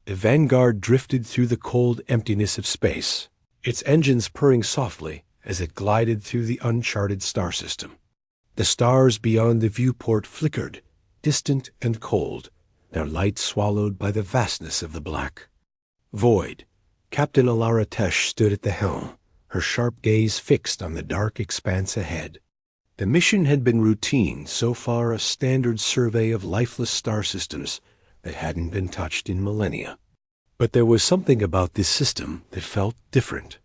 The Vanguard drifted through the cold emptiness of space, its engines purring softly as it glided through the uncharted star system. The stars beyond the viewport flickered, distant and cold, their light swallowed by the vastness of the black void. Captain Alara Tesh stood at the helm, her sharp gaze fixed on the dark expanse ahead. The mission had been routine, so far a standard survey of lifeless star systems that hadn't been touched in millennia. But there was something about this system that felt different.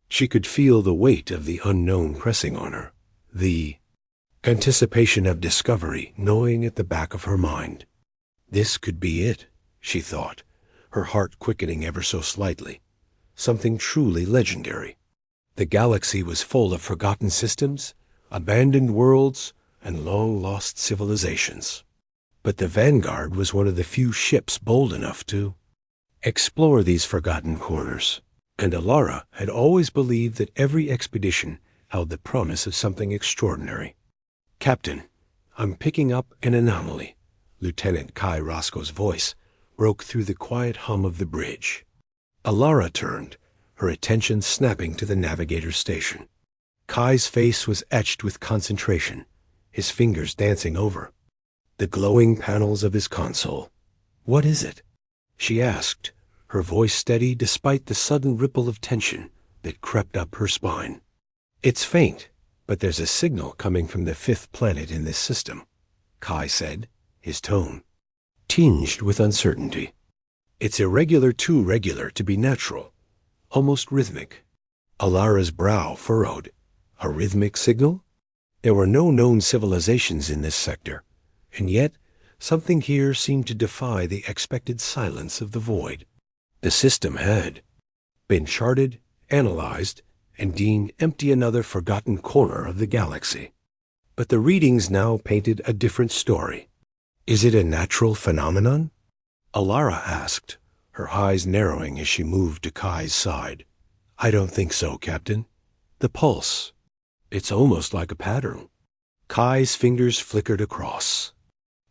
She could feel the weight of the unknown pressing on her, the anticipation of discovery gnawing at the back of her mind. This could be it, she thought, her heart quickening ever so slightly. Something truly legendary. The galaxy was full of forgotten systems, abandoned worlds, and long-lost civilizations. But the Vanguard was one of the few ships bold enough to explore these forgotten corners, and Alara had always believed that every expedition held the promise of something extraordinary. "Captain, I'm picking up an anomaly." Lieutenant Kai Roscoe's voice broke through the quiet hum of the bridge. Alara turned, her attention snapping to the navigator's station. Kai's face was etched with concentration, his fingers dancing over the glowing panels of his console. "What is it?" she asked, her voice steady despite the sudden ripple of tension that crept up her spine. "It's faint, but there's a signal coming from the fifth planet in this system," Kai said, his tone tinged with uncertainty. "It's irregular, too regular to be natural, almost rhythmic." Alara's brow furrowed. A rhythmic signal? There were no known civilizations in this sector, and yet something here seemed to defy the expected silence of the void. The system had been charted, analyzed, and deemed empty, another forgotten corner of the galaxy. But the readings now painted a different story. "Is it a natural phenomenon?" Alara asked, her eyes narrowing as she moved to Kai's side. "I don't think so, Captain. The pulse. It's almost like a pattern." Kai's fingers flickered across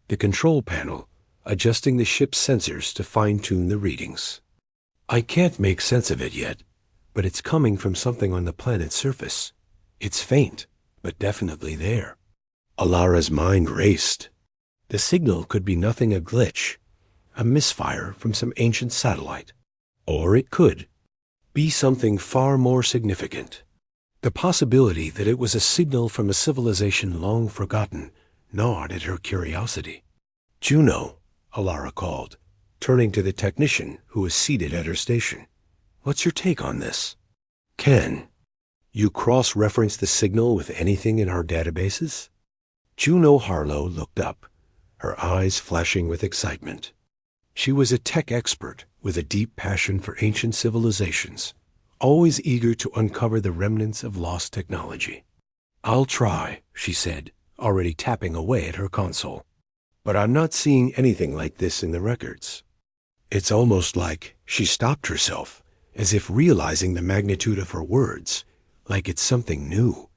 the control panel, adjusting the ship's sensors to fine-tune the readings. "I can't make sense of it yet, but it's coming from something on the planet's surface. It's faint, but definitely there." Alara's mind raced. The signal could be nothing a glitch, a misfire from some ancient satellite. Or it could be something far more significant. The possibility that it was a signal from a civilization long forgotten gnawed at her curiosity. "Juno," Alara called, turning to the technician who was seated at her station. "What's your take on this? Can you cross-reference the signal with anything in our databases?" Juno Harlow looked up, her eyes flashing with excitement. She was a tech expert with a deep passion for ancient civilizations, always eager to uncover the remnants of lost technology. "I'll try," she said, already tapping away at her console. "But I'm not seeing anything like this in the records." It's almost like she stopped herself, as if realizing the magnitude of her words, like it's something new.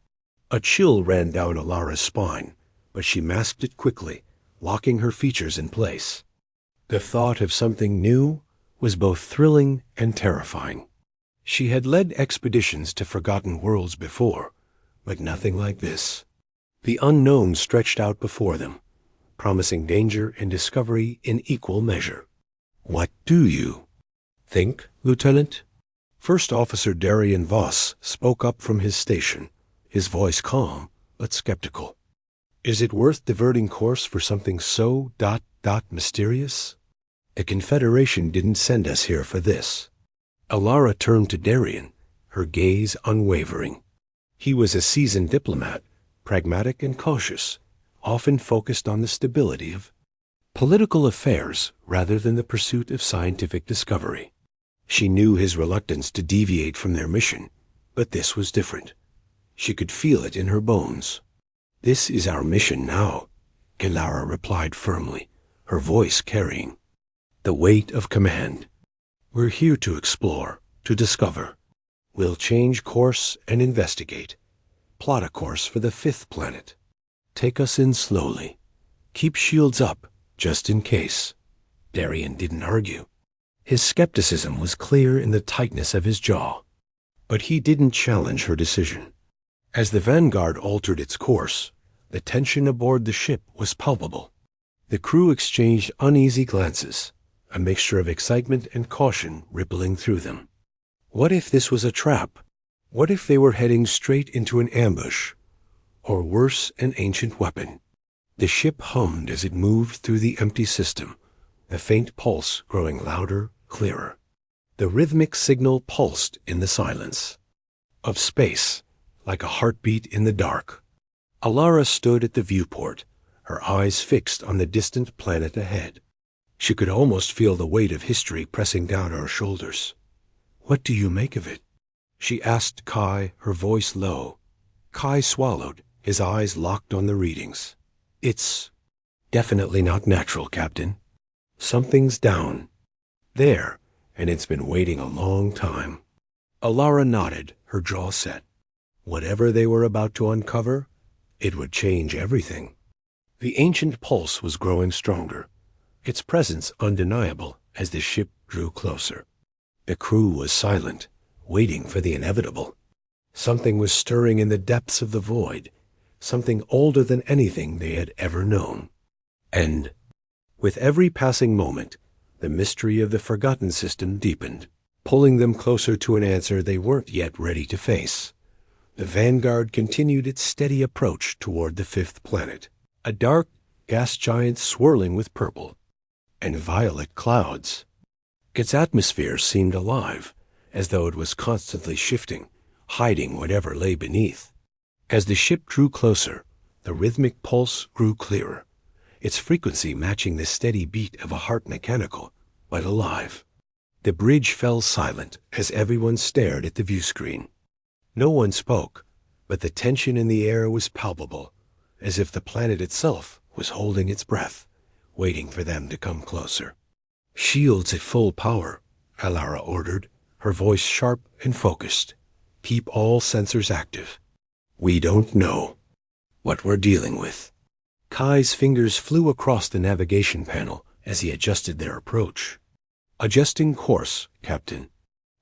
A chill ran down Alara's spine, but she masked it quickly, locking her features in place. The thought of something new was both thrilling and terrifying. She had led expeditions to forgotten worlds before, but nothing like this. The unknown stretched out before them, promising danger and discovery in equal measure. "What do you think, Lieutenant?" First Officer Darian Voss spoke up from his station, his voice calm but skeptical. "Is it worth diverting course for something so mysterious? The Confederation didn't send us here for this." Alara turned to Darian, her gaze unwavering. He was a seasoned diplomat, pragmatic and cautious, often focused on the stability of political affairs rather than the pursuit of scientific discovery. She knew his reluctance to deviate from their mission, but this was different. She could feel it in her bones. "This is our mission now," Alara replied firmly, her voice carrying the weight of command. "We're here to explore, to discover. We'll change course and investigate. Plot a course for the fifth planet. Take us in slowly. Keep shields up, just in case." Darian didn't argue. His skepticism was clear in the tightness of his jaw. But he didn't challenge her decision. As the Vanguard altered its course, the tension aboard the ship was palpable. The crew exchanged uneasy glances, a mixture of excitement and caution rippling through them. What if this was a trap? What if they were heading straight into an ambush? Or worse, an ancient weapon? The ship hummed as it moved through the empty system, the faint pulse growing louder, clearer. The rhythmic signal pulsed in the silence of space, like a heartbeat in the dark. Alara stood at the viewport, her eyes fixed on the distant planet ahead. She could almost feel the weight of history pressing down her shoulders. "What do you make of it?" she asked Kai, her voice low. Kai swallowed, his eyes locked on the readings. "It's definitely not natural, Captain. Something's down. There, and it's been waiting a long time." Alara nodded, her jaw set. Whatever they were about to uncover, it would change everything. The ancient pulse was growing stronger, its presence undeniable as the ship drew closer. The crew was silent, waiting for the inevitable. Something was stirring in the depths of the void, something older than anything they had ever known. And, with every passing moment, the mystery of the forgotten system deepened, pulling them closer to an answer they weren't yet ready to face. The Vanguard continued its steady approach toward the fifth planet, a dark gas giant swirling with purple and violet clouds. Its atmosphere seemed alive, as though it was constantly shifting, hiding whatever lay beneath. As the ship drew closer, the rhythmic pulse grew clearer, its frequency matching the steady beat of a heart, mechanical, but alive. The bridge fell silent as everyone stared at the viewscreen. No one spoke, but the tension in the air was palpable, as if the planet itself was holding its breath, waiting for them to come closer. "Shields at full power," Alara ordered, her voice sharp and focused. "Keep all sensors active. We don't know what we're dealing with." Kai's fingers flew across the navigation panel as he adjusted their approach. "Adjusting course, Captain.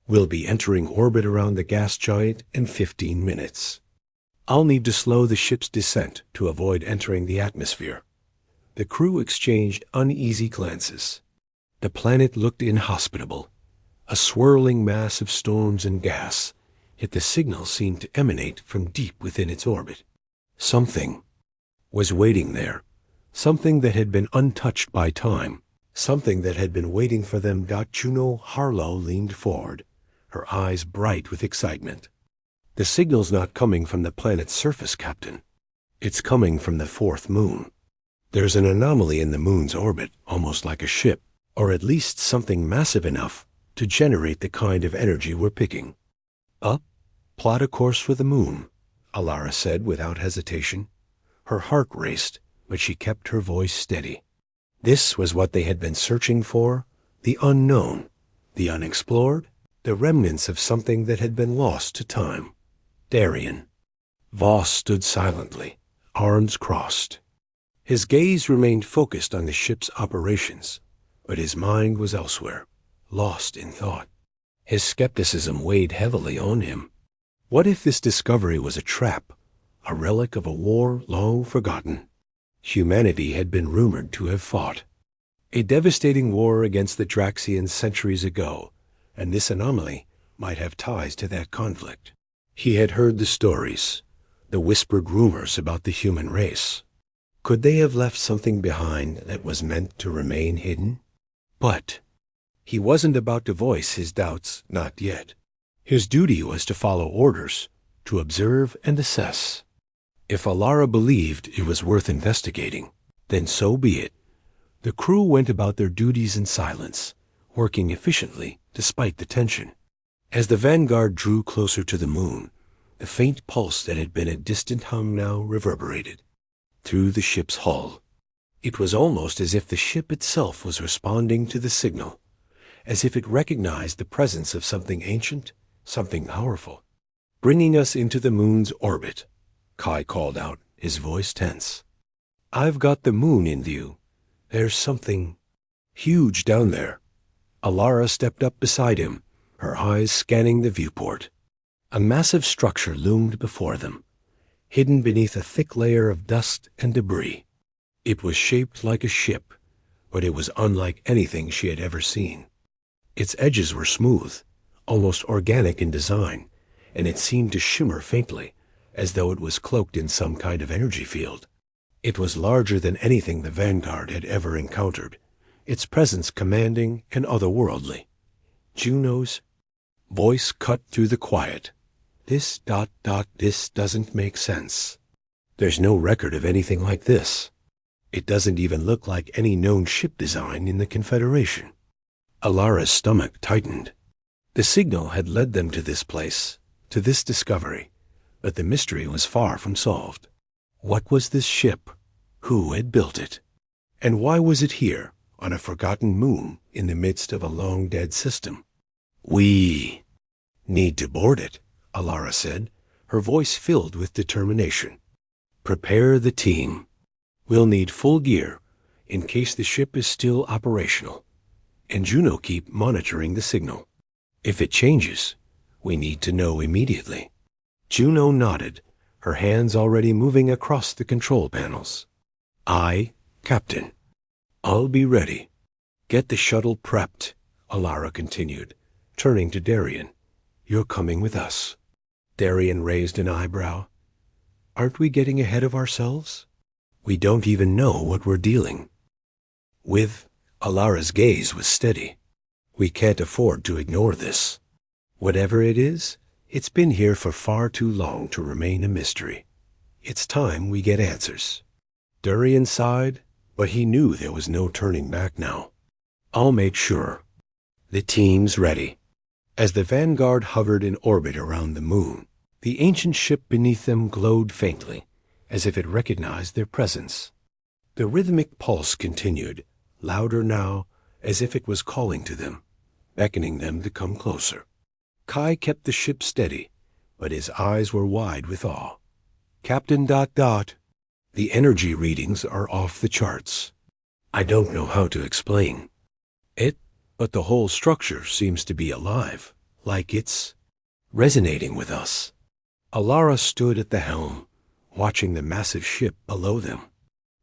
We'll be entering orbit around the gas giant in 15 minutes. I'll need to slow the ship's descent to avoid entering the atmosphere." The crew exchanged uneasy glances. The planet looked inhospitable, a swirling mass of storms and gas, yet the signal seemed to emanate from deep within its orbit. Something was waiting there, something that had been untouched by time, something that had been waiting for them. Juno Harlow leaned forward, her eyes bright with excitement. "The signal's not coming from the planet's surface, Captain. It's coming from the fourth moon. There's an anomaly in the moon's orbit, almost like a ship, or at least something massive enough to generate the kind of energy we're picking." "Up, plot a course for the moon," Alara said without hesitation. Her heart raced, but she kept her voice steady. This was what they had been searching for, the unknown, the unexplored, the remnants of something that had been lost to time. Darien. Voss stood silently, arms crossed. His gaze remained focused on the ship's operations, but his mind was elsewhere, lost in thought. His skepticism weighed heavily on him. What if this discovery was a trap, a relic of a war long forgotten? Humanity had been rumored to have fought a devastating war against the Draxians centuries ago, and this anomaly might have ties to that conflict. He had heard the stories, the whispered rumors about the human race. Could they have left something behind that was meant to remain hidden? But he wasn't about to voice his doubts, not yet. His duty was to follow orders, to observe and assess. If Alara believed it was worth investigating, then so be it. The crew went about their duties in silence, working efficiently despite the tension. As the Vanguard drew closer to the moon, the faint pulse that had been a distant hum now reverberated through the ship's hull. It was almost as if the ship itself was responding to the signal, as if it recognized the presence of something ancient, something powerful. "Bringing us into the moon's orbit," Kai called out, his voice tense. "I've got the moon in view. There's something huge down there. Alara stepped up beside him, her eyes scanning the viewport. A massive structure loomed before them, hidden beneath a thick layer of dust and debris. It was shaped like a ship, but it was unlike anything she had ever seen. Its edges were smooth, almost organic in design, and it seemed to shimmer faintly, as though it was cloaked in some kind of energy field. It was larger than anything the Vanguard had ever encountered, its presence commanding and otherworldly. Juno's voice cut through the quiet. This doesn't make sense. There's no record of anything like this. It doesn't even look like any known ship design in the Confederation. Alara's stomach tightened. The signal had led them to this place, to this discovery, but the mystery was far from solved. What was this ship? Who had built it? And why was it here, on a forgotten moon, in the midst of a long-dead system? We need to board it, Alara said, her voice filled with determination. Prepare the team. We'll need full gear, in case the ship is still operational. And Juno keep monitoring the signal. If it changes, we need to know immediately. Juno nodded, her hands already moving across the control panels. Aye, Captain. I'll be ready. Get the shuttle prepped, Alara continued, turning to Darian. You're coming with us. Darian raised an eyebrow. Aren't we getting ahead of ourselves? We don't even know what we're dealing with. Alara's gaze was steady. We can't afford to ignore this. Whatever it is, it's been here for far too long to remain a mystery. It's time we get answers. Darian sighed, but he knew there was no turning back now. I'll make sure. The team's ready. As the Vanguard hovered in orbit around the moon, the ancient ship beneath them glowed faintly, as if it recognized their presence. The rhythmic pulse continued, louder now, as if it was calling to them, beckoning them to come closer. Kai kept the ship steady, but his eyes were wide with awe. Captain ... The energy readings are off the charts. I don't know how to explain it, but the whole structure seems to be alive, like it's resonating with us. Alara stood at the helm, watching the massive ship below them.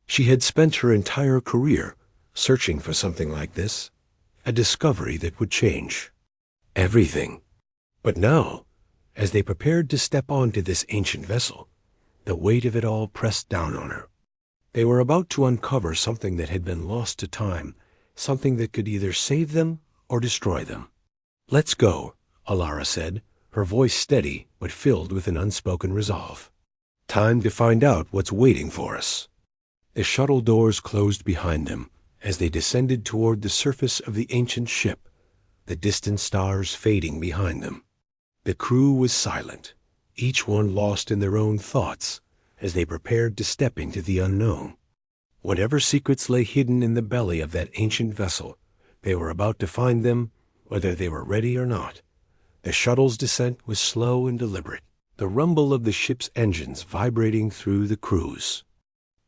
She had spent her entire career searching for something like this, a discovery that would change everything. But now, as they prepared to step onto this ancient vessel, the weight of it all pressed down on her. They were about to uncover something that had been lost to time, something that could either save them or destroy them. Let's go, Alara said, her voice steady but filled with an unspoken resolve. Time to find out what's waiting for us. The shuttle doors closed behind them as they descended toward the surface of the ancient ship, the distant stars fading behind them. The crew was silent, each one lost in their own thoughts as they prepared to step into the unknown. Whatever secrets lay hidden in the belly of that ancient vessel, they were about to find them, whether they were ready or not. The shuttle's descent was slow and deliberate, the rumble of the ship's engines vibrating through the cruise.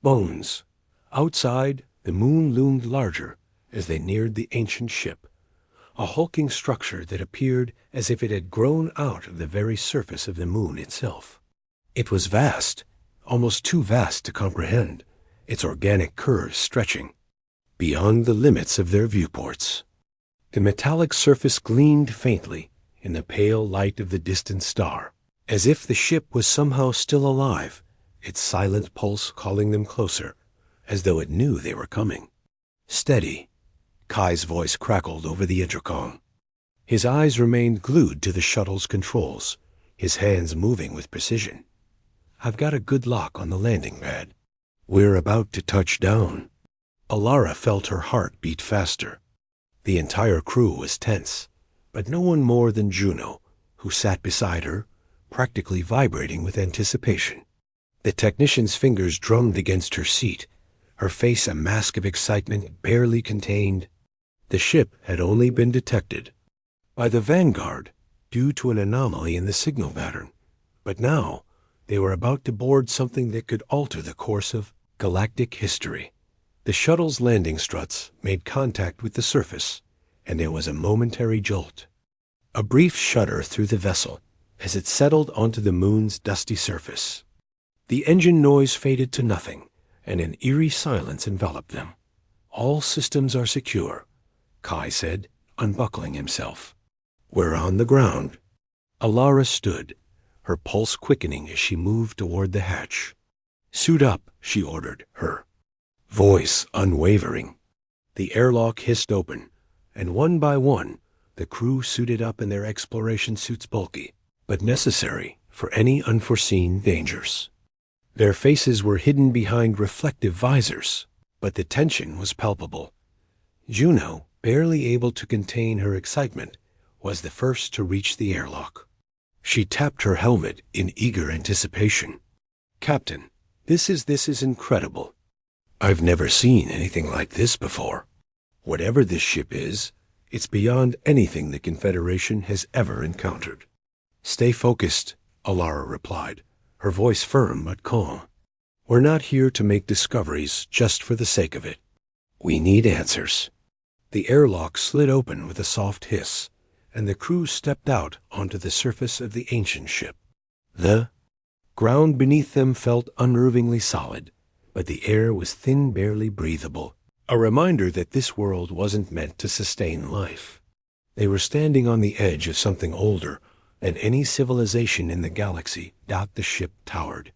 Bones. Outside, the moon loomed larger as they neared the ancient ship, a hulking structure that appeared as if it had grown out of the very surface of the moon itself. It was vast, almost too vast to comprehend, its organic curves stretching beyond the limits of their viewports. The metallic surface gleamed faintly in the pale light of the distant star, as if the ship was somehow still alive, its silent pulse calling them closer, as though it knew they were coming. Steady, Kai's voice crackled over the intercom. His eyes remained glued to the shuttle's controls, his hands moving with precision. I've got a good lock on the landing pad. We're about to touch down. Alara felt her heart beat faster. The entire crew was tense, but no one more than Juno, who sat beside her, practically vibrating with anticipation. The technician's fingers drummed against her seat, her face a mask of excitement barely contained. The ship had only been detected by the Vanguard due to an anomaly in the signal pattern, but now they were about to board something that could alter the course of galactic history. The shuttle's landing struts made contact with the surface, and there was a momentary jolt. A brief shudder through the vessel as it settled onto the moon's dusty surface. The engine noise faded to nothing, and an eerie silence enveloped them. "All systems are secure," Kai said, unbuckling himself. "We're on the ground." Alara stood, her pulse quickening as she moved toward the hatch. "Suit up," she ordered, her voice unwavering. The airlock hissed open, and one by one, the crew suited up in their exploration suits, bulky, but necessary for any unforeseen dangers. Their faces were hidden behind reflective visors, but the tension was palpable. Juno, barely able to contain her excitement, was the first to reach the airlock. She tapped her helmet in eager anticipation. "Captain, this is incredible. I've never seen anything like this before. Whatever this ship is, it's beyond anything the Confederation has ever encountered." "Stay focused," Alara replied, her voice firm but calm. "We're not here to make discoveries just for the sake of it. We need answers." The airlock slid open with a soft hiss, and the crew stepped out onto the surface of the ancient ship. The ground beneath them felt unnervingly solid, but the air was thin, barely breathable, a reminder that this world wasn't meant to sustain life. They were standing on the edge of something older than any civilization in the galaxy. The ship towered.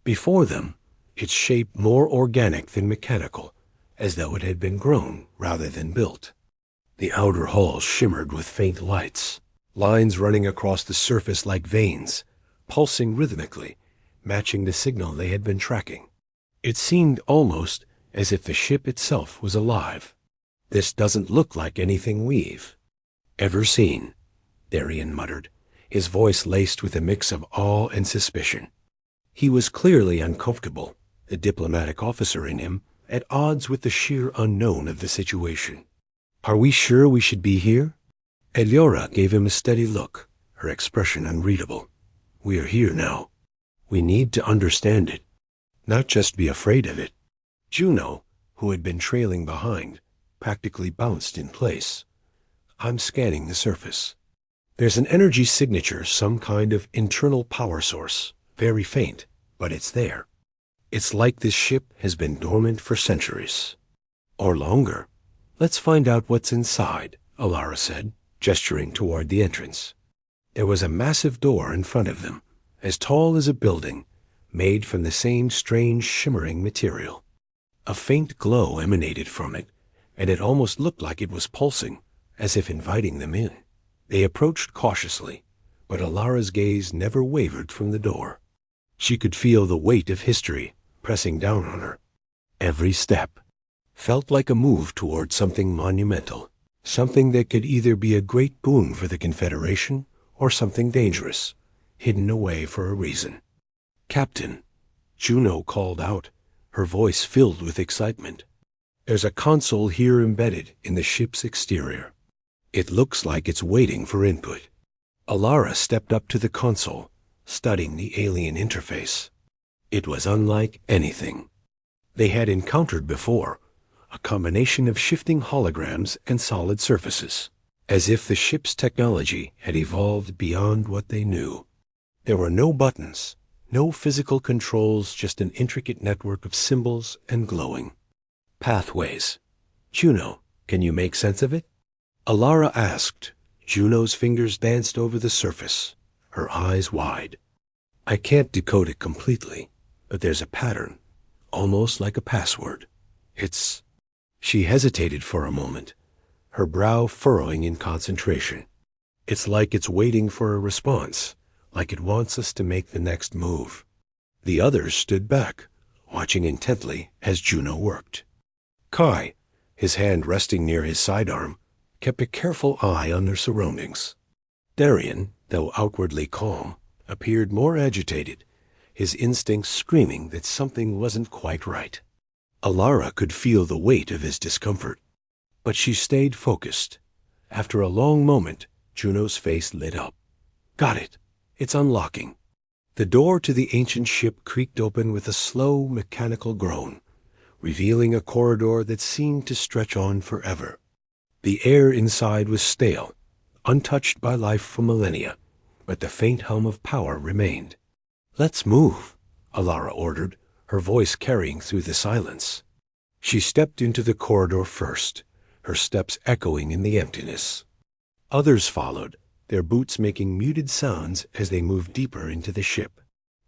Before them, its shape more organic than mechanical, as though it had been grown rather than built. The outer hull shimmered with faint lights, lines running across the surface like veins, pulsing rhythmically, matching the signal they had been tracking. It seemed almost as if the ship itself was alive. "This doesn't look like anything we've ever seen," Darien muttered, his voice laced with a mix of awe and suspicion. He was clearly uncomfortable, the diplomatic officer in him at odds with the sheer unknown of the situation. "Are we sure we should be here?" Eliora gave him a steady look, her expression unreadable. "We are here now. We need to understand it, not just be afraid of it." Juno, who had been trailing behind, practically bounced in place. "I'm scanning the surface. There's an energy signature, some kind of internal power source, very faint, but it's there. It's like this ship has been dormant for centuries. Or longer. Let's find out what's inside," Alara said, gesturing toward the entrance. There was a massive door in front of them, as tall as a building, made from the same strange shimmering material. A faint glow emanated from it, and it almost looked like it was pulsing, as if inviting them in. They approached cautiously, but Alara's gaze never wavered from the door. She could feel the weight of history pressing down on her. Every step felt like a move toward something monumental, something that could either be a great boon for the Confederation or something dangerous, hidden away for a reason. "Captain," Juno called out, her voice filled with excitement. "There's a console here embedded in the ship's exterior. It looks like it's waiting for input." Alara stepped up to the console, studying the alien interface. It was unlike anything they had encountered before, a combination of shifting holograms and solid surfaces, as if the ship's technology had evolved beyond what they knew. There were no buttons, no physical controls, just an intricate network of symbols and glowing pathways. "Juno, can you make sense of it?" Alara asked. Juno's fingers danced over the surface, her eyes wide. "I can't decode it completely, but there's a pattern, almost like a password. It's—" She hesitated for a moment, her brow furrowing in concentration. "It's like it's waiting for a response, like it wants us to make the next move." The others stood back, watching intently as Juno worked. Kai, his hand resting near his sidearm, kept a careful eye on their surroundings. Darien, though outwardly calm, appeared more agitated, his instincts screaming that something wasn't quite right. Alara could feel the weight of his discomfort, but she stayed focused. After a long moment, Juno's face lit up. "Got it. It's unlocking." The door to the ancient ship creaked open with a slow, mechanical groan, revealing a corridor that seemed to stretch on forever. The air inside was stale, untouched by life for millennia, but the faint hum of power remained. "Let's move," Alara ordered, her voice carrying through the silence. She stepped into the corridor first, her steps echoing in the emptiness. Others followed, their boots making muted sounds as they moved deeper into the ship.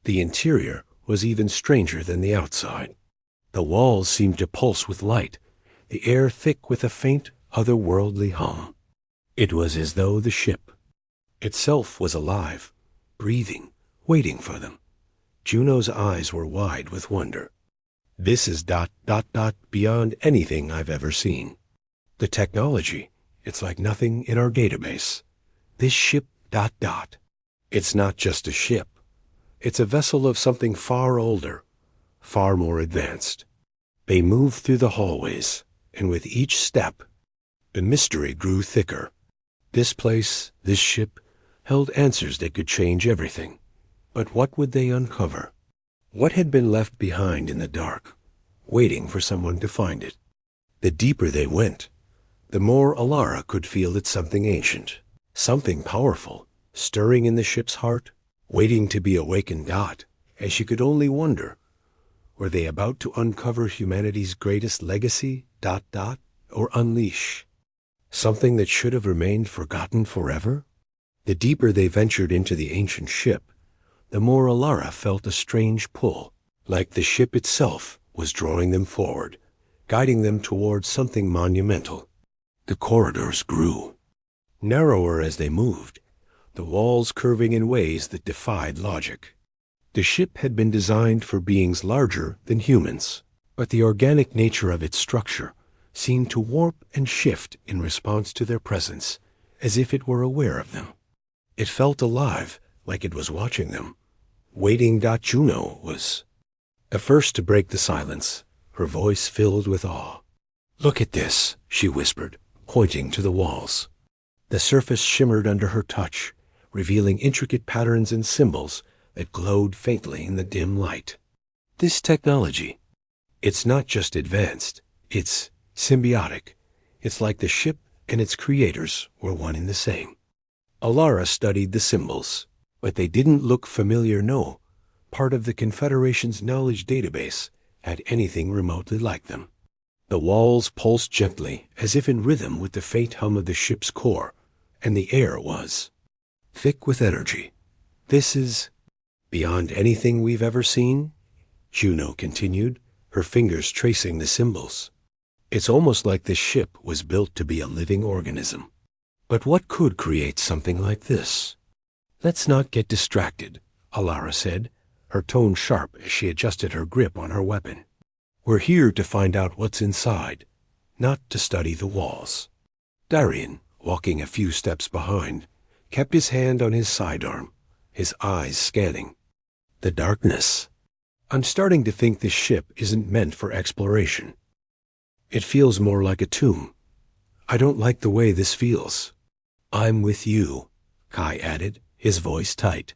The interior was even stranger than the outside. The walls seemed to pulse with light, the air thick with a faint, otherworldly hum. It was as though the ship itself was alive, breathing, waiting for them. Juno's eyes were wide with wonder. "This is ... beyond anything I've ever seen. The technology, it's like nothing in our database. This ship ... It's not just a ship. It's a vessel of something far older, far more advanced." They moved through the hallways, and with each step, the mystery grew thicker. This place, this ship, held answers that could change everything. But what would they uncover? What had been left behind in the dark, waiting for someone to find it? The deeper they went, the more Alara could feel that something ancient, something powerful, stirring in the ship's heart, waiting to be awakened. As she could only wonder, were they about to uncover humanity's greatest legacy, ... or unleash something that should have remained forgotten forever? The deeper they ventured into the ancient ship, the more Alara felt a strange pull, like the ship itself was drawing them forward, guiding them towards something monumental. The corridors grew, narrower as they moved, the walls curving in ways that defied logic. The ship had been designed for beings larger than humans, but the organic nature of its structure seemed to warp and shift in response to their presence, as if it were aware of them. It felt alive, like it was watching them, waiting. Juno was the first to break the silence, her voice filled with awe. "Look at this," she whispered, pointing to the walls. The surface shimmered under her touch, revealing intricate patterns and symbols that glowed faintly in the dim light. "This technology, it's not just advanced, it's symbiotic. It's like the ship and its creators were one and the same." Alara studied the symbols, but they didn't look familiar. No part of the Confederation's knowledge database had anything remotely like them. The walls pulsed gently, as if in rhythm with the faint hum of the ship's core, and the air was thick with energy. "This is beyond anything we've ever seen," Juno continued, her fingers tracing the symbols. "It's almost like this ship was built to be a living organism. But what could create something like this?" "Let's not get distracted," Alara said, her tone sharp as she adjusted her grip on her weapon. "We're here to find out what's inside, not to study the walls." Darian, walking a few steps behind, kept his hand on his sidearm, his eyes scanning the darkness. "I'm starting to think this ship isn't meant for exploration. It feels more like a tomb. I don't like the way this feels." "I'm with you," Kai added, his voice tight.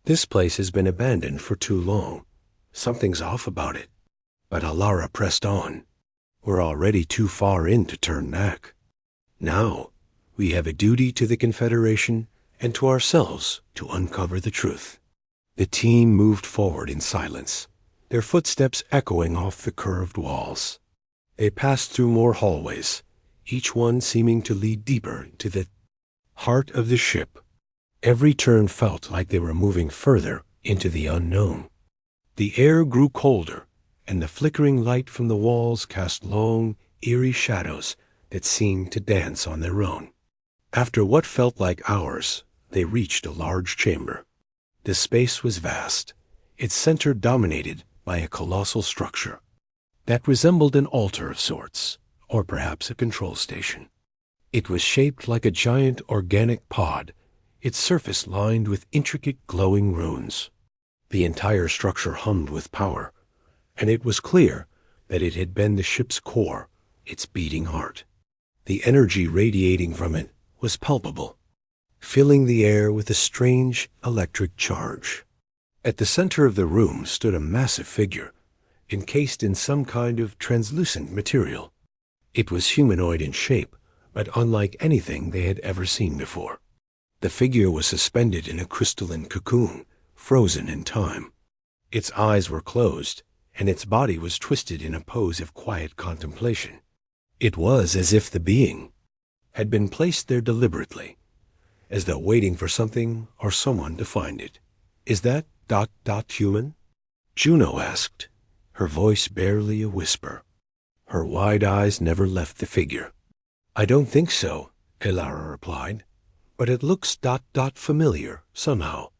"This place has been abandoned for too long. Something's off about it." But Alara pressed on. "We're already too far in to turn back. Now, we have a duty to the Confederation and to ourselves to uncover the truth." The team moved forward in silence, their footsteps echoing off the curved walls. They passed through more hallways, each one seeming to lead deeper to the heart of the ship. Every turn felt like they were moving further into the unknown. The air grew colder, and the flickering light from the walls cast long, eerie shadows that seemed to dance on their own. After what felt like hours, they reached a large chamber. The space was vast, its center dominated by a colossal structure that resembled an altar of sorts, or perhaps a control station. It was shaped like a giant organic pod, its surface lined with intricate glowing runes. The entire structure hummed with power, and it was clear that it had been the ship's core, its beating heart. The energy radiating from it was palpable, filling the air with a strange electric charge. At the center of the room stood a massive figure, encased in some kind of translucent material. It was humanoid in shape, but unlike anything they had ever seen before. The figure was suspended in a crystalline cocoon, frozen in time. Its eyes were closed, and its body was twisted in a pose of quiet contemplation. It was as if the being had been placed there deliberately, as though waiting for something or someone to find it. "Is that ... human?" Juno asked, her voice barely a whisper. Her wide eyes never left the figure. "I don't think so," Elara replied, "but it looks ... familiar, somehow."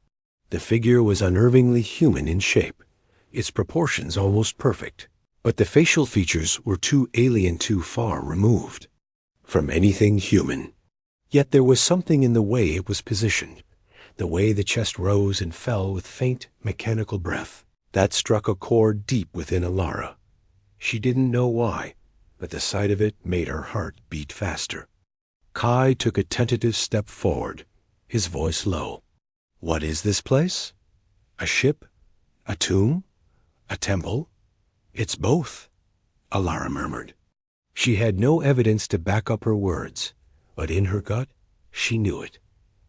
The figure was unnervingly human in shape, its proportions almost perfect, but the facial features were too alien, too far removed from anything human. Yet there was something in the way it was positioned, the way the chest rose and fell with faint, mechanical breath, that struck a chord deep within Elara. She didn't know why, but the sight of it made her heart beat faster. Kai took a tentative step forward, his voice low. "What is this place? A ship? A tomb? A temple?" "It's both," Elara murmured. She had no evidence to back up her words, but in her gut, she knew it.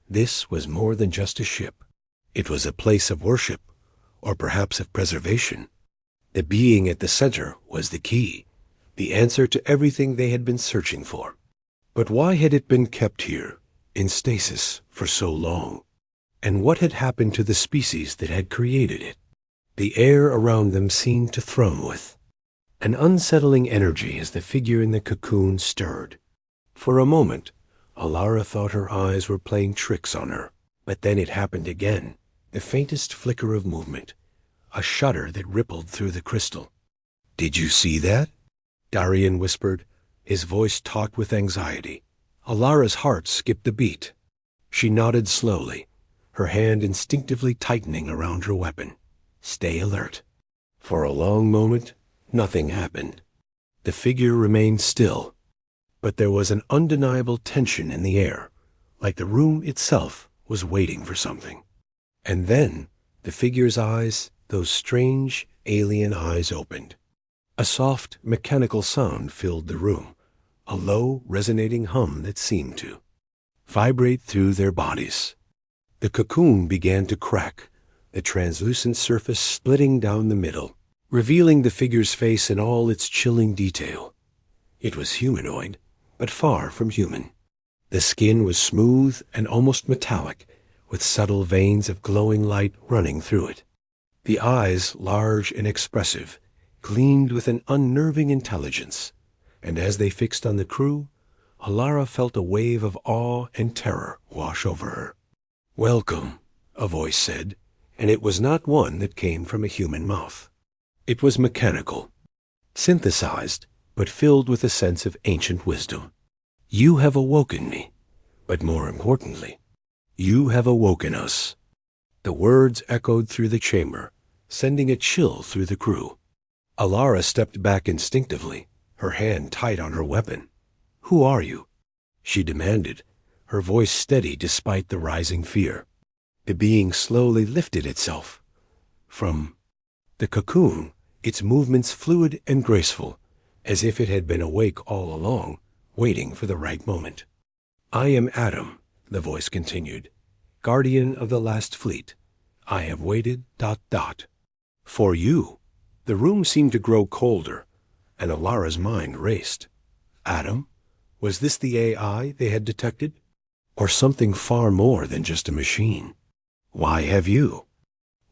This was more than just a ship. It was a place of worship, or perhaps of preservation. The being at the center was the key, the answer to everything they had been searching for. But why had it been kept here, in stasis, for so long? And what had happened to the species that had created it? The air around them seemed to thrum with an unsettling energy as the figure in the cocoon stirred. For a moment, Elara thought her eyes were playing tricks on her, but then it happened again, the faintest flicker of movement, a shudder that rippled through the crystal. "Did you see that?" Darian whispered, his voice taut with anxiety. Alara's heart skipped a beat. She nodded slowly, her hand instinctively tightening around her weapon. "Stay alert." For a long moment, nothing happened. The figure remained still, but there was an undeniable tension in the air, like the room itself was waiting for something. And then the figure's eyes, those strange, alien eyes, opened. A soft, mechanical sound filled the room, a low, resonating hum that seemed to vibrate through their bodies. The cocoon began to crack, the translucent surface splitting down the middle, revealing the figure's face in all its chilling detail. It was humanoid, but far from human. The skin was smooth and almost metallic, with subtle veins of glowing light running through it. The eyes, large and expressive, gleamed with an unnerving intelligence, and as they fixed on the crew, Elara felt a wave of awe and terror wash over her. "Welcome," a voice said, and it was not one that came from a human mouth. It was mechanical, synthesized, but filled with a sense of ancient wisdom. "You have awoken me, but more importantly, you have awoken us." The words echoed through the chamber, sending a chill through the crew. Elara stepped back instinctively, her hand tight on her weapon. "Who are you?" she demanded, her voice steady despite the rising fear. The being slowly lifted itself from the cocoon, its movements fluid and graceful, as if it had been awake all along, waiting for the right moment. "I am Adam," the voice continued, "guardian of the last fleet. I have waited ... for you." The room seemed to grow colder, and Alara's mind raced. Adam? Was this the AI they had detected? Or something far more than just a machine? "Why have you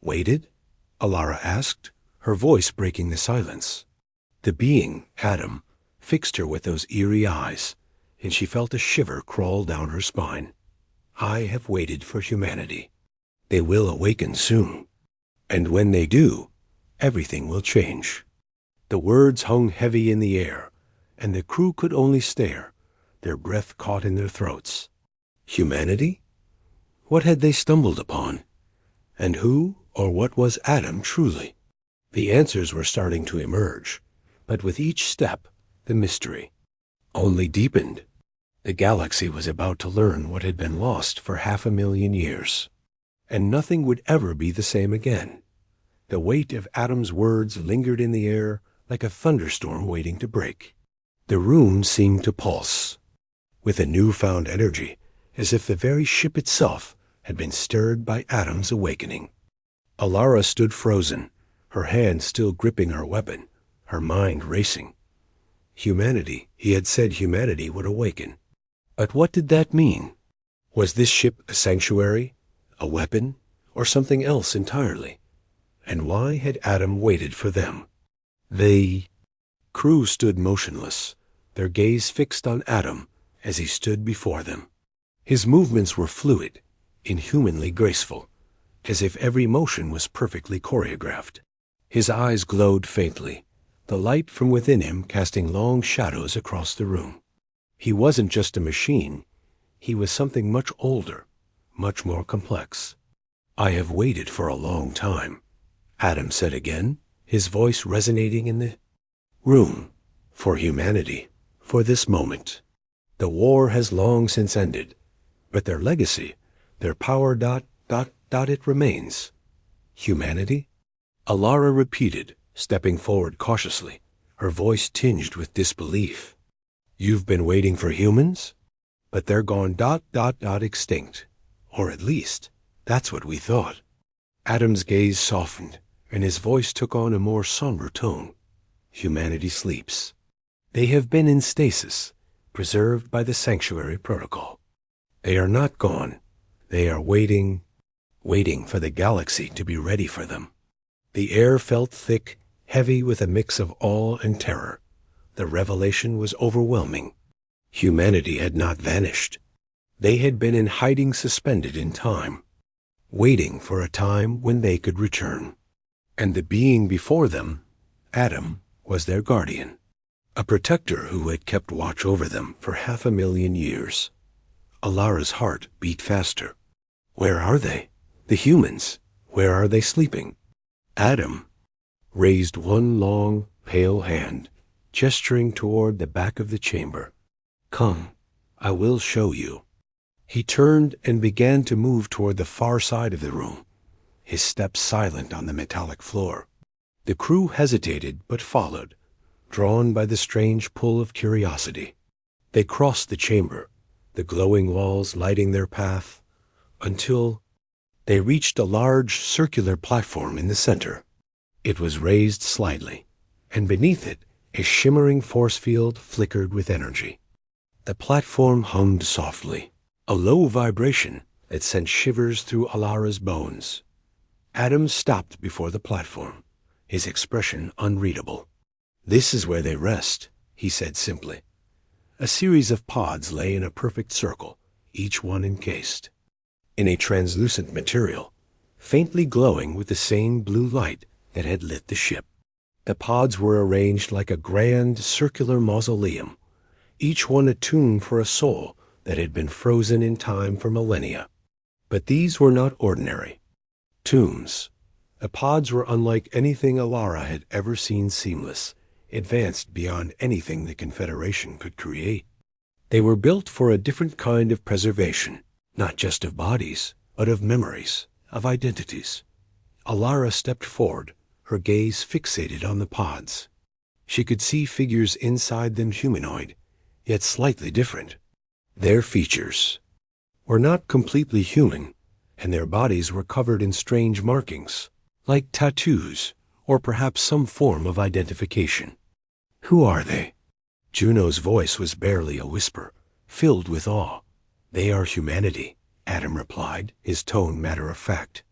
waited?" Elara asked, her voice breaking the silence. The being, Adam, fixed her with those eerie eyes, and she felt a shiver crawl down her spine. "I have waited for humanity. They will awaken soon. And when they do, everything will change." The words hung heavy in the air, and the crew could only stare, their breath caught in their throats. Humanity? What had they stumbled upon? And who or what was Adam truly? The answers were starting to emerge, but with each step, the mystery only deepened. The galaxy was about to learn what had been lost for 500,000 years, and nothing would ever be the same again. The weight of Adam's words lingered in the air like a thunderstorm waiting to break. The room seemed to pulse. with a newfound energy, as if the very ship itself had been stirred by Adam's awakening. Alara stood frozen, her hand still gripping her weapon, her mind racing. Humanity, he had said humanity would awaken. But what did that mean? Was this ship a sanctuary, a weapon, or something else entirely? And why had Adam waited for them? The crew stood motionless, their gaze fixed on Adam as he stood before them. His movements were fluid, inhumanly graceful, as if every motion was perfectly choreographed. His eyes glowed faintly, the light from within him casting long shadows across the room. He wasn't just a machine. He was something much older, much more complex. "I have waited for a long time," Adam said again, his voice resonating in the room. "For humanity, for this moment. The war has long since ended, but their legacy, their power it remains." "Humanity?" Alara repeated, stepping forward cautiously, her voice tinged with disbelief. "You've been waiting for humans? But they're gone extinct. Or at least, that's what we thought." Adam's gaze softened, and his voice took on a more somber tone. "Humanity sleeps. They have been in stasis, preserved by the sanctuary protocol. They are not gone. They are waiting for the galaxy to be ready for them." The air felt thick, heavy with a mix of awe and terror. The revelation was overwhelming. Humanity had not vanished. They had been in hiding, suspended in time, waiting for a time when they could return. And the being before them, Adam, was their guardian, a protector who had kept watch over them for 500,000 years. Alara's heart beat faster. Where are they? The humans, where are they sleeping? Adam raised one long, pale hand, gesturing toward the back of the chamber. "Come, I will show you." He turned and began to move toward the far side of the room, his steps silent on the metallic floor. The crew hesitated but followed, drawn by the strange pull of curiosity. They crossed the chamber, the glowing walls lighting their path, until they reached a large circular platform in the center. It was raised slightly, and beneath it a shimmering force field flickered with energy. The platform hummed softly, a low vibration that sent shivers through Alara's bones. Adam stopped before the platform, his expression unreadable. "This is where they rest," he said simply. A series of pods lay in a perfect circle, each one encased in a translucent material, faintly glowing with the same blue light that had lit the ship. The pods were arranged like a grand circular mausoleum, each one attuned for a soul that had been frozen in time for millennia. But these were not ordinary tombs. The pods were unlike anything Alara had ever seen, seamless, advanced beyond anything the Confederation could create. They were built for a different kind of preservation, not just of bodies, but of memories, of identities. Alara stepped forward, her gaze fixated on the pods. She could see figures inside them humanoid, yet slightly different. Their features were not completely human, and their bodies were covered in strange markings, like tattoos, or perhaps some form of identification. "Who are they?" Juno's voice was barely a whisper, filled with awe. "They are humanity," Adam replied, his tone matter-of-fact.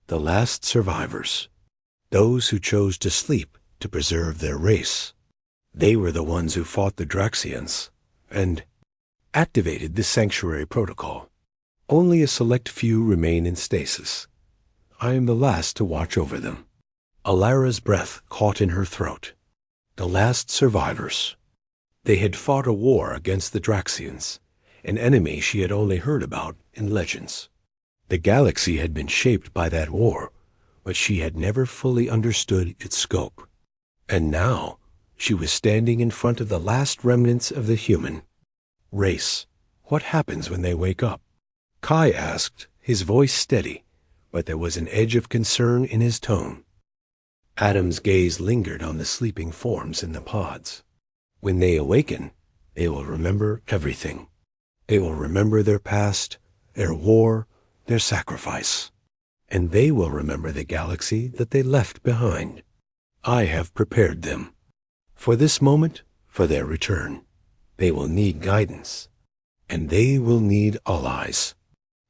"The last survivors. Those who chose to sleep to preserve their race. They were the ones who fought the Draxians and activated the sanctuary protocol. Only a select few remain in stasis. I am the last to watch over them." Alara's breath caught in her throat. The last survivors. They had fought a war against the Draxians, an enemy she had only heard about in legends. The galaxy had been shaped by that war, but she had never fully understood its scope. And now she was standing in front of the last remnants of the human race. "What happens when they wake up?" Kai asked, his voice steady, but there was an edge of concern in his tone. Adam's gaze lingered on the sleeping forms in the pods. "When they awaken, they will remember everything. They will remember their past, their war, their sacrifice. And they will remember the galaxy that they left behind. I have prepared them. For this moment, for their return. They will need guidance. And they will need allies.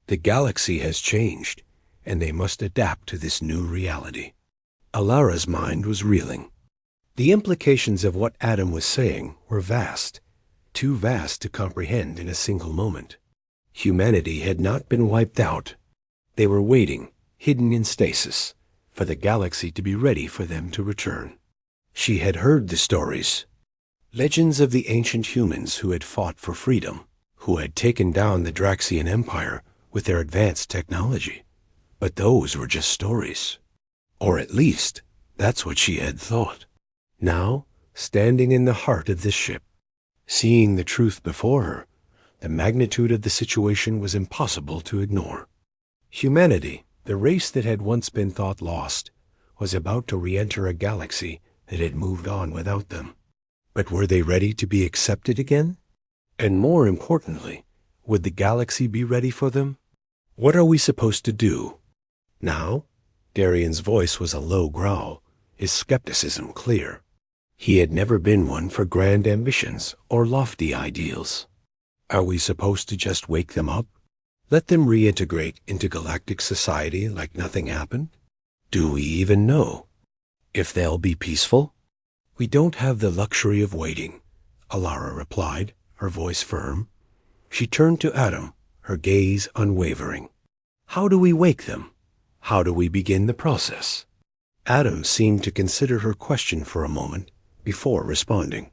The galaxy has changed, and they must adapt to this new reality. Alara's mind was reeling. The implications of what Adam was saying were vast, too vast to comprehend in a single moment. Humanity had not been wiped out. They were waiting, hidden in stasis, for the galaxy to be ready for them to return. She had heard the stories, legends of the ancient humans who had fought for freedom, who had taken down the Draxian Empire with their advanced technology. But those were just stories. Or at least, that's what she had thought. Now, standing in the heart of this ship, seeing the truth before her, the magnitude of the situation was impossible to ignore. Humanity, the race that had once been thought lost, was about to re-enter a galaxy that had moved on without them. But were they ready to be accepted again? And more importantly, would the galaxy be ready for them? What are we supposed to do? Now? Darian's voice was a low growl, his skepticism clear. He had never been one for grand ambitions or lofty ideals. Are we supposed to just wake them up? Let them reintegrate into galactic society like nothing happened? Do we even know if they'll be peaceful? We don't have the luxury of waiting, Alara replied, her voice firm. She turned to Adam, her gaze unwavering. How do we wake them? How do we begin the process? Adam seemed to consider her question for a moment before responding.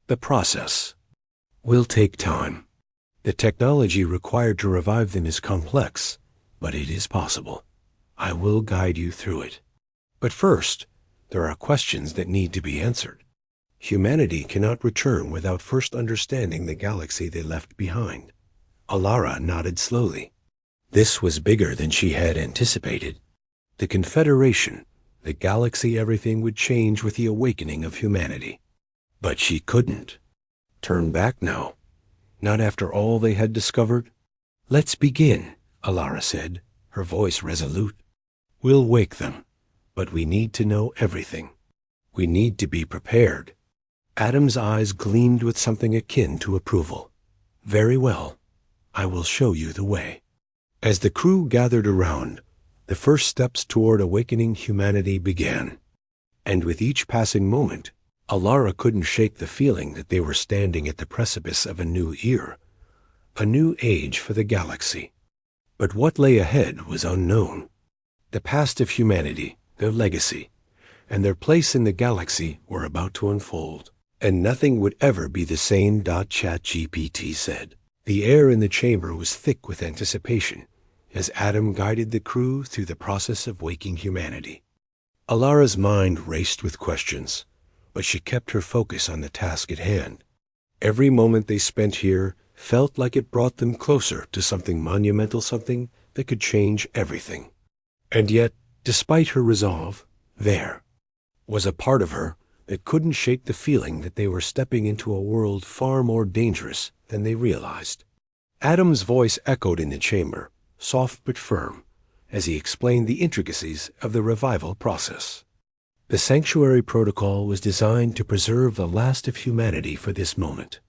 The process will take time. The technology required to revive them is complex, but it is possible. I will guide you through it. But first, there are questions that need to be answered. Humanity cannot return without first understanding the galaxy they left behind. Alara nodded slowly. This was bigger than she had anticipated. The Confederation, the galaxy, everything would change with the awakening of humanity. But she couldn't turn back now. Not after all they had discovered. Let's begin, Alara said, her voice resolute. We'll wake them, but we need to know everything. We need to be prepared. Adam's eyes gleamed with something akin to approval. Very well. I will show you the way. As the crew gathered around, the first steps toward awakening humanity began. And with each passing moment, Alara couldn't shake the feeling that they were standing at the precipice of a new era, a new age for the galaxy. But what lay ahead was unknown. The past of humanity, their legacy, and their place in the galaxy were about to unfold. And nothing would ever be the same. ChatGPT said. The air in the chamber was thick with anticipation as Adam guided the crew through the process of waking humanity. Alara's mind raced with questions, but she kept her focus on the task at hand. Every moment they spent here felt like it brought them closer to something monumental, something that could change everything. And yet, despite her resolve, there was a part of her that couldn't shake the feeling that they were stepping into a world far more dangerous than they realized. Adam's voice echoed in the chamber, soft but firm, as he explained the intricacies of the revival process. The sanctuary protocol was designed to preserve the last of humanity for this moment.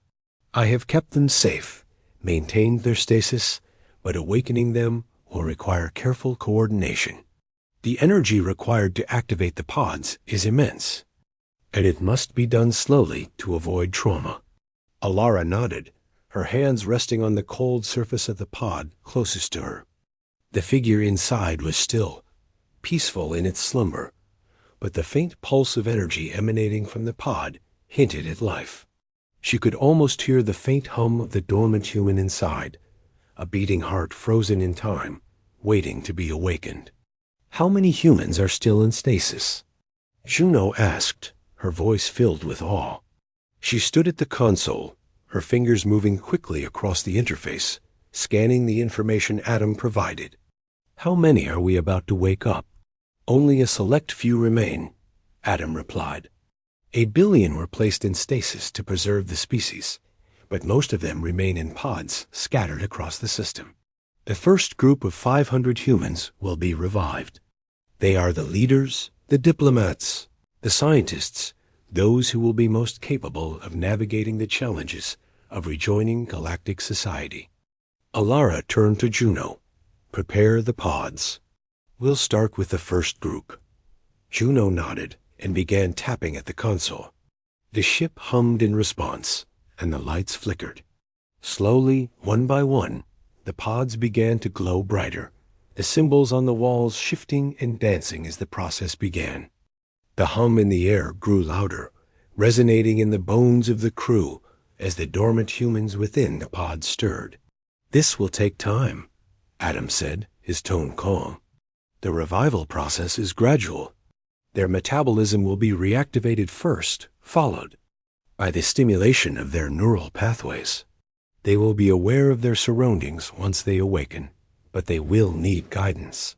I have kept them safe, maintained their stasis, but awakening them will require careful coordination. The energy required to activate the pods is immense, and it must be done slowly to avoid trauma. Alara nodded, her hands resting on the cold surface of the pod closest to her. The figure inside was still, peaceful in its slumber, but the faint pulse of energy emanating from the pod hinted at life. She could almost hear the faint hum of the dormant human inside, a beating heart frozen in time, waiting to be awakened. How many humans are still in stasis? Juno asked, her voice filled with awe. She stood at the console, her fingers moving quickly across the interface, scanning the information Adam provided. How many are we about to wake up? Only a select few remain, Adam replied. 1 billion were placed in stasis to preserve the species, but most of them remain in pods scattered across the system. The first group of 500 humans will be revived. They are the leaders, the diplomats, the scientists, those who will be most capable of navigating the challenges of rejoining galactic society. Alara turned to Juno. Prepare the pods. We'll start with the first group. Juno nodded and began tapping at the console. The ship hummed in response, and the lights flickered. Slowly, one by one, the pods began to glow brighter, the symbols on the walls shifting and dancing as the process began. The hum in the air grew louder, resonating in the bones of the crew as the dormant humans within the pods stirred. This will take time, Adam said, his tone calm. The revival process is gradual. Their metabolism will be reactivated first, followed by the stimulation of their neural pathways. They will be aware of their surroundings once they awaken, but they will need guidance.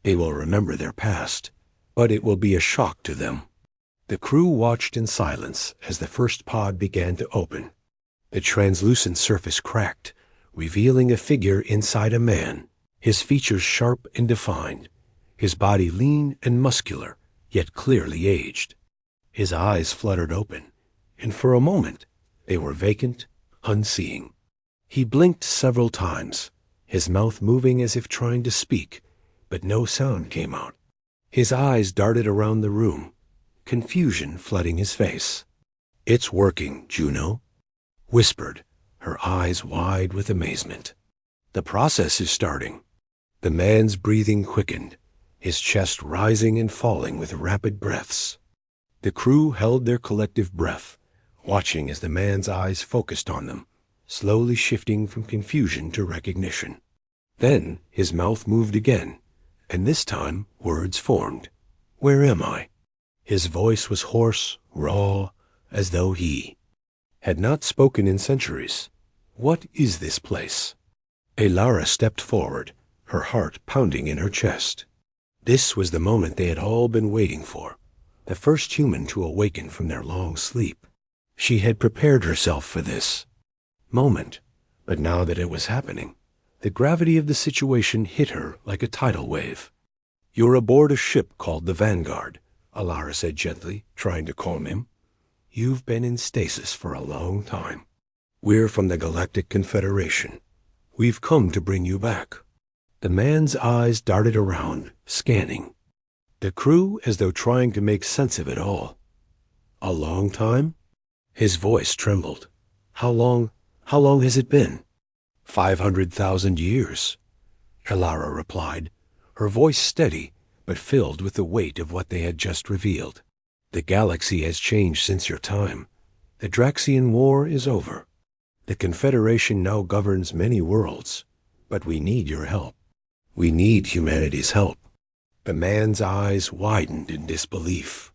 They will remember their past, but it will be a shock to them. The crew watched in silence as the first pod began to open. The translucent surface cracked, revealing a figure inside a man, his features sharp and defined, his body lean and muscular, yet clearly aged. His eyes fluttered open, and for a moment they were vacant, unseeing. He blinked several times, his mouth moving as if trying to speak, but no sound came out. His eyes darted around the room, confusion flooding his face. "It's working, Juno," whispered, her eyes wide with amazement. "The process is starting." The man's breathing quickened, his chest rising and falling with rapid breaths. The crew held their collective breath, watching as the man's eyes focused on them, slowly shifting from confusion to recognition. Then his mouth moved again, and this time words formed. "Where am I?" His voice was hoarse, raw, as though he had not spoken in centuries. "What is this place?" Alara stepped forward, her heart pounding in her chest. This was the moment they had all been waiting for, the first human to awaken from their long sleep. She had prepared herself for this moment, but now that it was happening, the gravity of the situation hit her like a tidal wave. "You're aboard a ship called the Vanguard," Alara said gently, trying to calm him. "You've been in stasis for a long time. We're from the Galactic Confederation. We've come to bring you back." The man's eyes darted around, scanning the crew as though trying to make sense of it all. "A long time?" His voice trembled. How long has it been?" 500,000 years, Alara replied, her voice steady but filled with the weight of what they had just revealed. "The galaxy has changed since your time. The Draxian War is over. The Confederation now governs many worlds, but we need your help. We need humanity's help." The man's eyes widened in disbelief.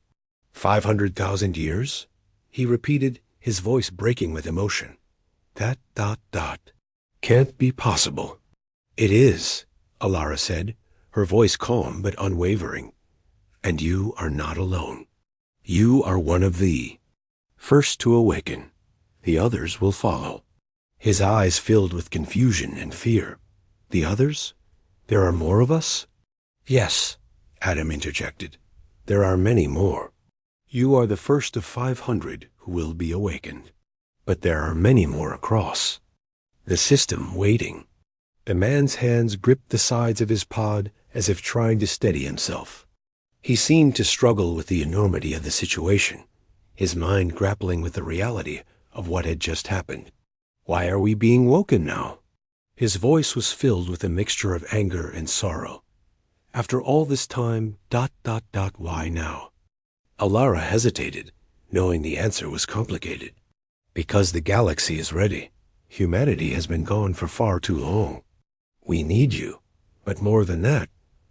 500,000 years? He repeated, his voice breaking with emotion. That ... can't be possible." "It is," Alara said, her voice calm but unwavering. "And you are not alone. You are one of the first to awaken. The others will follow." His eyes filled with confusion and fear. "The others? There are more of us?" "Yes," Adam interjected. "There are many more. You are the first of 500 who will be awakened. But there are many more across the system waiting." The man's hands gripped the sides of his pod as if trying to steady himself. He seemed to struggle with the enormity of the situation, his mind grappling with the reality of what had just happened. "Why are we being woken now?" His voice was filled with a mixture of anger and sorrow. "After all this time, ... why now?" Alara hesitated, knowing the answer was complicated. "Because the galaxy is ready. Humanity has been gone for far too long. We need you, but more than that,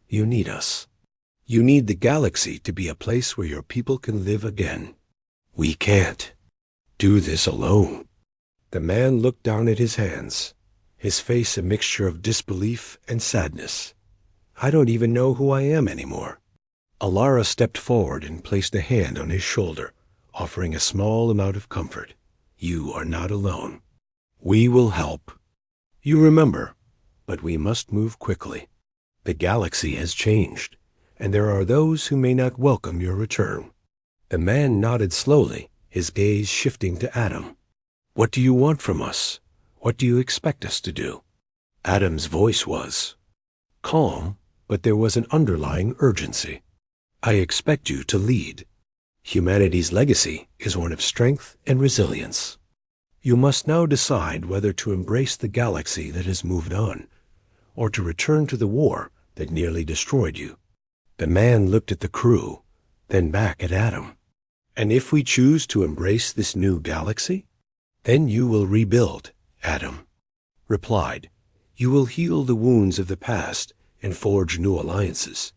you need us. You need the galaxy to be a place where your people can live again. We can't do this alone." The man looked down at his hands, his face a mixture of disbelief and sadness. "I don't even know who I am anymore." Alara stepped forward and placed a hand on his shoulder, offering a small amount of comfort. "You are not alone. We will help. You remember, but we must move quickly. The galaxy has changed, and there are those who may not welcome your return. The man nodded slowly, his gaze shifting to Adam. What do you want from us? What do you expect us to do? Adam's voice was calm, but there was an underlying urgency. I expect you to lead. Humanity's legacy is one of strength and resilience. You must now decide whether to embrace the galaxy that has moved on, or to return to the war that nearly destroyed you. The man looked at the crew, then back at Adam. And if we choose to embrace this new galaxy, then you will rebuild, Adam replied. You will heal the wounds of the past and forge new alliances,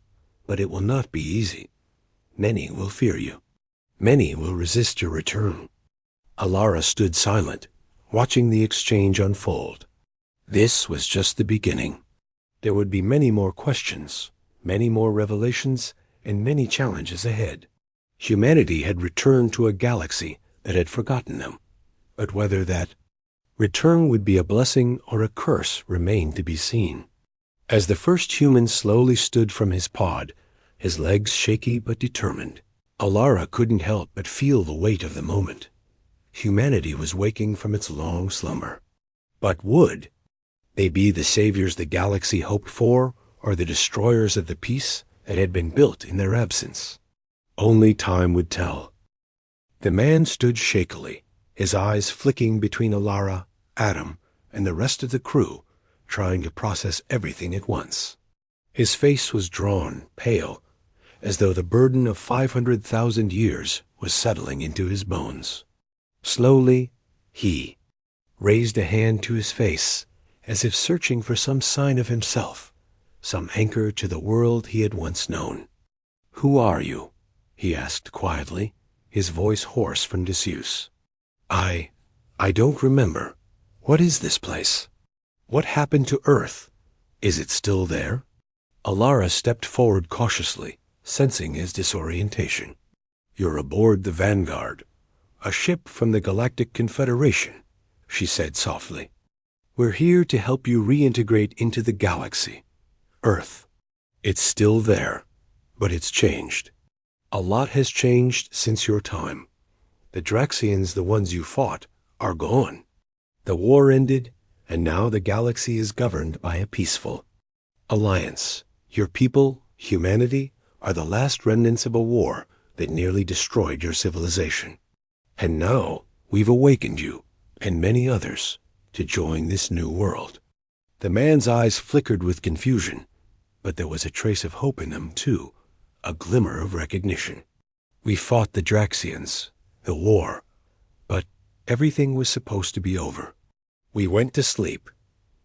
but it will not be easy. Many will fear you. Many will resist your return. Alara stood silent, watching the exchange unfold. This was just the beginning. There would be many more questions, many more revelations, and many challenges ahead. Humanity had returned to a galaxy that had forgotten them, but whether that return would be a blessing or a curse remained to be seen. As the first human slowly stood from his pod, his legs shaky but determined, Alara couldn't help but feel the weight of the moment. Humanity was waking from its long slumber. But would they be the saviors the galaxy hoped for, or the destroyers of the peace that had been built in their absence? Only time would tell. The man stood shakily, his eyes flicking between Alara, Adam, and the rest of the crew, trying to process everything at once. His face was drawn, pale, as though the burden of 500,000 years was settling into his bones. Slowly, he raised a hand to his face, as if searching for some sign of himself, some anchor to the world he had once known. Who are you? He asked quietly, his voice hoarse from disuse. I don't remember. What is this place? What happened to Earth? Is it still there? Alara stepped forward cautiously, sensing his disorientation. You're aboard the Vanguard, a ship from the Galactic Confederation, she said softly. We're here to help you reintegrate into the galaxy. Earth. It's still there, but it's changed. A lot has changed since your time. The Draxians, the ones you fought, are gone. The war ended, and now the galaxy is governed by a peaceful alliance. Your people, humanity, are the last remnants of a war that nearly destroyed your civilization. And now we've awakened you, and many others, to join this new world. The man's eyes flickered with confusion, but there was a trace of hope in them, too, a glimmer of recognition. We fought the Draxians, the war, but everything was supposed to be over. We went to sleep.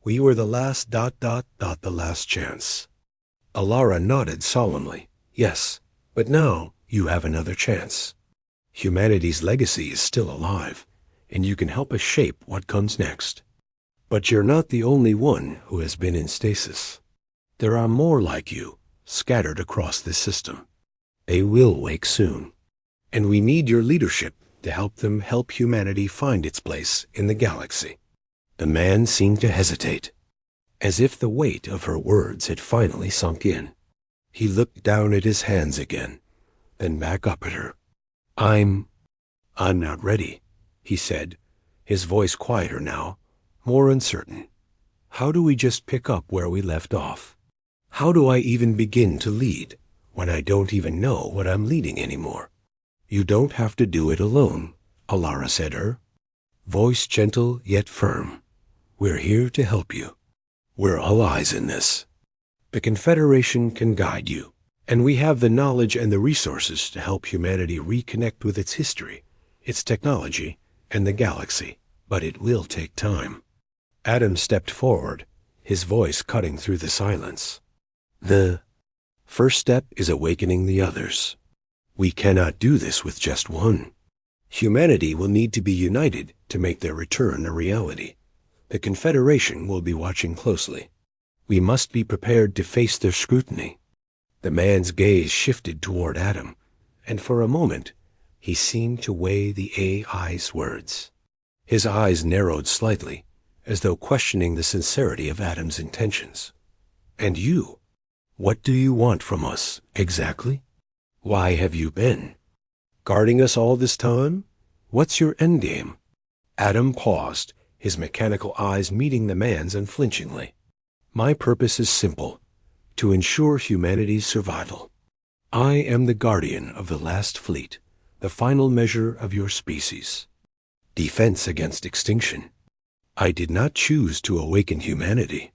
We were the last ... the last chance. Alara nodded solemnly. Yes, but now you have another chance. Humanity's legacy is still alive, and you can help us shape what comes next. But you're not the only one who has been in stasis. There are more like you, scattered across this system. They will wake soon, and we need your leadership to help them help humanity find its place in the galaxy. The man seemed to hesitate, as if the weight of her words had finally sunk in. He looked down at his hands again, then back up at her. I'm not ready, he said, his voice quieter now, more uncertain. How do we just pick up where we left off? How do I even begin to lead when I don't even know what I'm leading anymore? You don't have to do it alone, Alara said her, voice gentle yet firm. We're here to help you. We're allies in this. The Confederation can guide you, and we have the knowledge and the resources to help humanity reconnect with its history, its technology, and the galaxy, but it will take time. Adam stepped forward, his voice cutting through the silence. The first step is awakening the others. We cannot do this with just one. Humanity will need to be united to make their return a reality. The Confederation will be watching closely. We must be prepared to face their scrutiny. The man's gaze shifted toward Adam, and for a moment he seemed to weigh the AI's words. His eyes narrowed slightly, as though questioning the sincerity of Adam's intentions. "And you? What do you want from us, exactly? Why have you been guarding us all this time? What's your endgame?" Adam paused, his mechanical eyes meeting the man's unflinchingly. "My purpose is simple: to ensure humanity's survival. I am the guardian of the last fleet, the final measure of your species. Defense against extinction. I did not choose to awaken humanity.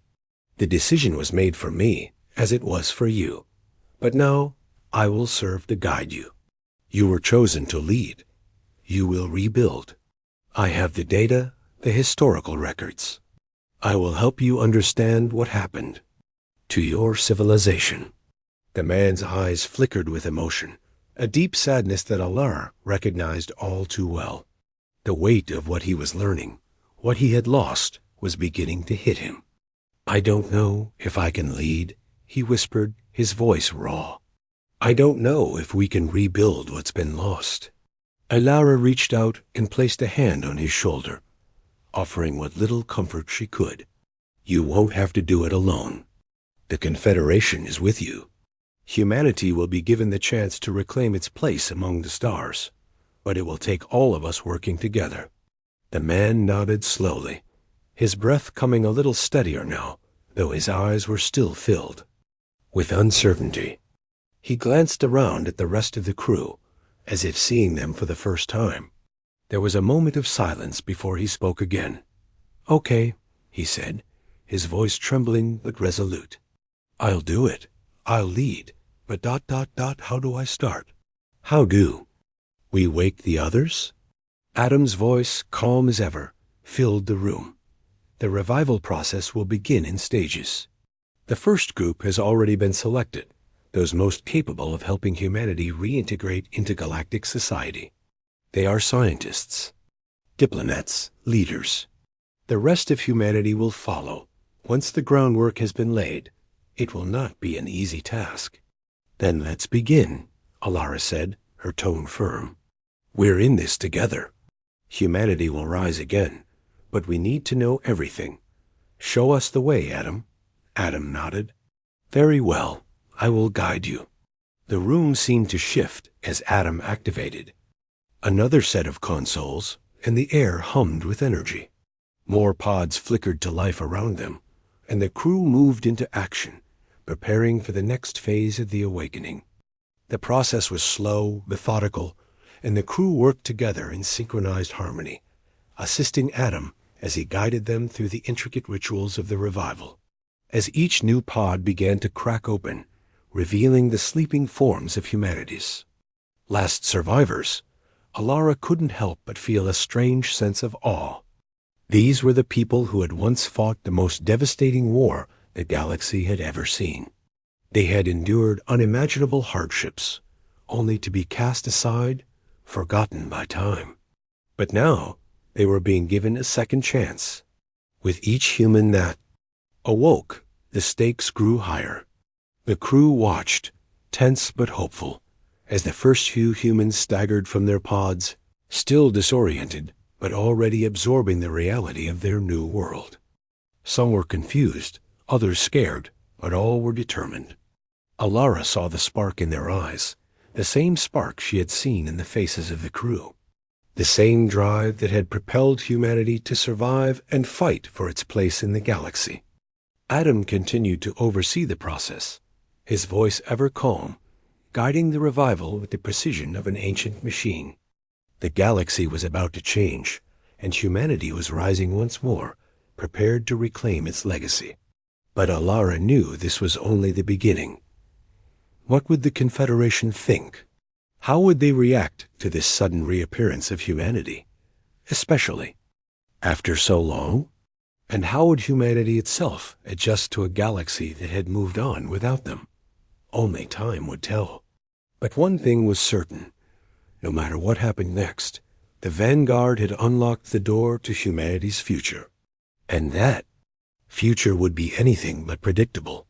The decision was made for me, as it was for you. But now, I will serve to guide you. You were chosen to lead. You will rebuild. I have the data, the historical records. I will help you understand what happened to your civilization." The man's eyes flickered with emotion, a deep sadness that Alara recognized all too well. The weight of what he was learning, what he had lost, was beginning to hit him. "I don't know if I can lead," he whispered, his voice raw. "I don't know if we can rebuild what's been lost." Alara reached out and placed a hand on his shoulder, offering what little comfort she could. "You won't have to do it alone. The Confederation is with you. Humanity will be given the chance to reclaim its place among the stars, but it will take all of us working together." The man nodded slowly, his breath coming a little steadier now, though his eyes were still filled with uncertainty. He glanced around at the rest of the crew, as if seeing them for the first time. There was a moment of silence before he spoke again. "Okay," he said, his voice trembling but resolute. "I'll do it. I'll lead. But ... how do I start? How do we wake the others?" Adam's voice, calm as ever, filled the room. "The revival process will begin in stages. The first group has already been selected, those most capable of helping humanity reintegrate into galactic society. They are scientists, diplomats, leaders. The rest of humanity will follow. Once the groundwork has been laid, it will not be an easy task." "Then let's begin," Alara said, her tone firm. "We're in this together. Humanity will rise again, but we need to know everything. Show us the way, Adam." Adam nodded. "Very well. I will guide you." The room seemed to shift as Adam activated. Another set of consoles, and the air hummed with energy. More pods flickered to life around them, and the crew moved into action, preparing for the next phase of the awakening. The process was slow, methodical, and the crew worked together in synchronized harmony, assisting Adam as he guided them through the intricate rituals of the revival. As each new pod began to crack open, revealing the sleeping forms of humanity's last survivors, Alara couldn't help but feel a strange sense of awe. These were the people who had once fought the most devastating war the galaxy had ever seen. They had endured unimaginable hardships, only to be cast aside, forgotten by time. But now they were being given a second chance. With each human that awoke, the stakes grew higher. The crew watched, tense but hopeful, as the first few humans staggered from their pods, still disoriented, but already absorbing the reality of their new world. Some were confused, others scared, but all were determined. Alara saw the spark in their eyes, the same spark she had seen in the faces of the crew. The same drive that had propelled humanity to survive and fight for its place in the galaxy. Adam continued to oversee the process, his voice ever calm, guiding the revival with the precision of an ancient machine. The galaxy was about to change, and humanity was rising once more, prepared to reclaim its legacy. But Alara knew this was only the beginning. What would the Confederation think? How would they react to this sudden reappearance of humanity, especially after so long? And how would humanity itself adjust to a galaxy that had moved on without them? Only time would tell. But one thing was certain. No matter what happened next, the Vanguard had unlocked the door to humanity's future. And that future would be anything but predictable.